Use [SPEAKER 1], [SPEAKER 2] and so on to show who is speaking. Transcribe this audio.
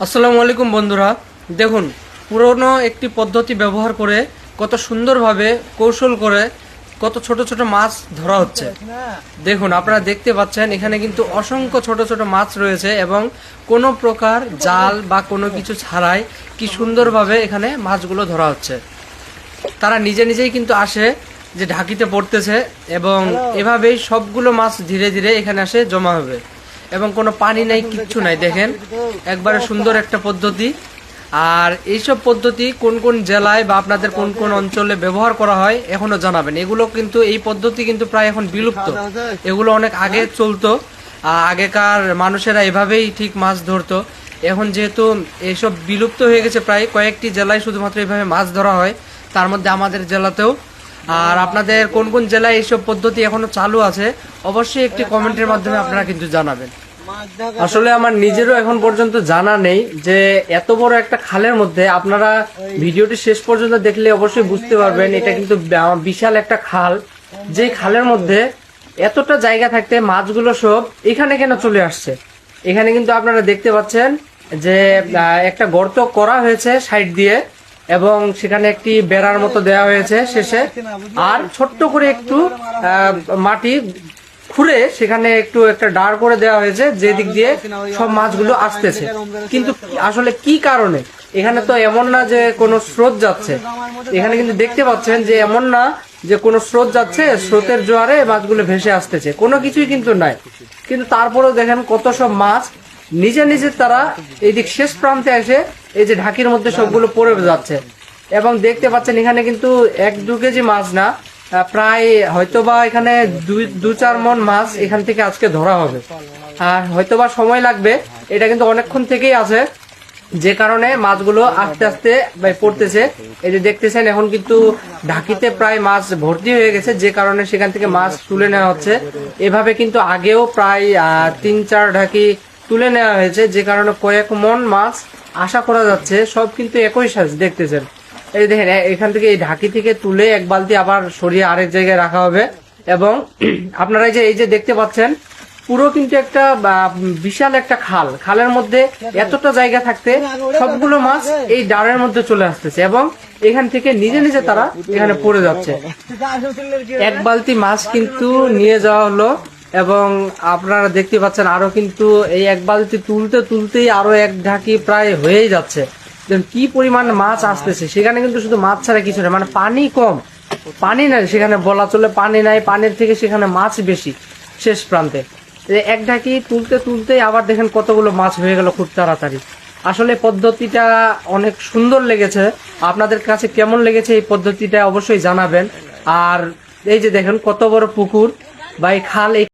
[SPEAKER 1] আসসালামু আলাইকুম বন্ধুরা, দেখুন পুরনো একটি পদ্ধতি ব্যবহার করে কত সুন্দরভাবে কৌশল করে কত ছোট ছোট মাছ ধরা হচ্ছে। দেখুন আপনারা দেখতে পাচ্ছেন এখানে কিন্তু অসংখ্য ছোট ছোট মাছ রয়েছে এবং কোনো প্রকার জাল বা কোনো কিছু ছাড়াই কি সুন্দরভাবে এখানে মাছগুলো ধরা হচ্ছে। তারা নিজে নিজেই কিন্তু আসে যে ঢাকিতে পড়তেছে এবং এভাবেই সবগুলো মাছ ধীরে ধীরে এখানে আসে জমা হবে এবং কোনো পানি নাই, কিচ্ছু নাই। দেখেন একবারে সুন্দর একটা পদ্ধতি। আর এইসব পদ্ধতি কোন কোন জেলায় বা আপনাদের কোন কোন অঞ্চলে ব্যবহার করা হয় এখনো জানাবেন। এগুলো কিন্তু এই পদ্ধতি কিন্তু প্রায় এখন বিলুপ্ত, এগুলো অনেক আগে চলতো। আগেকার মানুষেরা এভাবেই ঠিক মাছ ধরতো। এখন যেহেতু এইসব বিলুপ্ত হয়ে গেছে, প্রায় কয়েকটি জেলায় শুধুমাত্র এইভাবে মাছ ধরা হয়, তার মধ্যে আমাদের জেলাতেও। আর আপনাদের কোন কোন জেলায় এইসব পদ্ধতি এখনো চালু আছে অবশ্যই একটি কমেন্টের মাধ্যমে আপনারা কিন্তু জানাবেন। আসলে আমার নিজেরও এখন পর্যন্ত জানা নেই যে এত বড় একটা খালের মধ্যে, আপনারা ভিডিওটি শেষ পর্যন্ত দেখলে অবশ্যই বুঝতে পারবেন এটা কিন্তু বিশাল একটা খাল। যে খালের মধ্যে এতটা জায়গা থাকতে মাছগুলো সব এখানে কেন চলে আসছে। এখানে কিন্তু আপনারা দেখতে পাচ্ছেন যে একটা গর্ত করা হয়েছে সাইড দিয়ে এবং সেখানে একটি বেড়ার মতো দেওয়া হয়েছে শেষে, আর ছোট্ট করে একটু মাটি খুঁড়ে সেখানে একটু একটা দাঁড় করে দেওয়া হয়েছে যে দিক দিয়ে সব মাছগুলো আসতেছে। কিন্তু আসলে কি কারণে, এখানে তো এমন না যে কোনো স্রোত যাচ্ছে, এখানে কিন্তু দেখতে পাচ্ছেন যে এমন না যে কোনো স্রোত যাচ্ছে, স্রোতের জোয়ারে মাছগুলো ভেসে আসতেছে, কোনো কিছুই কিন্তু নাই। কিন্তু তারপরেও দেখেন কত সব মাছ নিজে নিজে তারা এই দিক শেষ প্রান্তে এসে এই যে ঢাকির মধ্যে সবগুলো পড়ে যাচ্ছে। এবং দেখতে পাচ্ছেন এখানে কিন্তু 1-2 কেজি মাছ না, প্রায় হয়তোবা এখানে 2-4 মণ মাছ এখান থেকে আজকে ধরা হবে। আর হয়তোবা সময় লাগবে, এটা কিন্তু অনেকক্ষণ থেকেই আছে, যে কারণে মাছগুলো আস্তে আস্তে পড়তেছে। এই যে দেখতেছেন এখন কিন্তু ঢাকিতে প্রায় মাছ ভর্তি হয়ে গেছে, যে কারণে সেখান থেকে মাছ তুলে নেওয়া হচ্ছে। এভাবে কিন্তু আগেও প্রায় 3-4 ঢাকি তুলে নেওয়া হয়েছে, যে কারণে কয়েক মণ মাছ আশা করা যাচ্ছে। সব কিন্তু একই সাইজ দেখতেছেন। এই দেখেন এখান থেকে এই ঢাকি থেকে তুলে এক বালতি আবার সরিয়ে আরেক জায়গায় রাখা হবে। এবং আপনারা এই যে দেখতে পাচ্ছেন পুরো কিন্তু একটা বিশাল একটা খাল, খালের মধ্যে এতটা জায়গা থাকতে সবগুলো মাছ এই ডাড়ের মধ্যে চলে আসতেছে এবং এখান থেকে নিজে নিজে তারা এখানে পড়ে যাচ্ছে। এক বালতি মাছ কিন্তু নিয়ে যাওয়া হলো এবং আপনারা দেখতে পাচ্ছেন আরো কিন্তু এই এক বালতি তুলতে তুলতেই আরো এক ঢাকি প্রায় হয়েই যাচ্ছে। কি পরিমাণ মাছ আসতেছে, সেখানে কিন্তু শুধু মাছ ছাড়া কিছু না, মানে পানি কম, পানি নাই সেখানে, বলা চলে পানি নাই, পানির থেকে সেখানে মাছ বেশি শেষ প্রান্তে। এক ঢাকি তুলতে তুলতেই আবার দেখেন কতগুলো মাছ হয়ে গেল খুব তাড়াতাড়ি। আসলে পদ্ধতিটা অনেক সুন্দর লেগেছে। আপনাদের কাছে কেমন লেগেছে এই পদ্ধতিটা অবশ্যই জানাবেন। আর এই যে দেখেন কত বড় পুকুর বা এই খাল, এই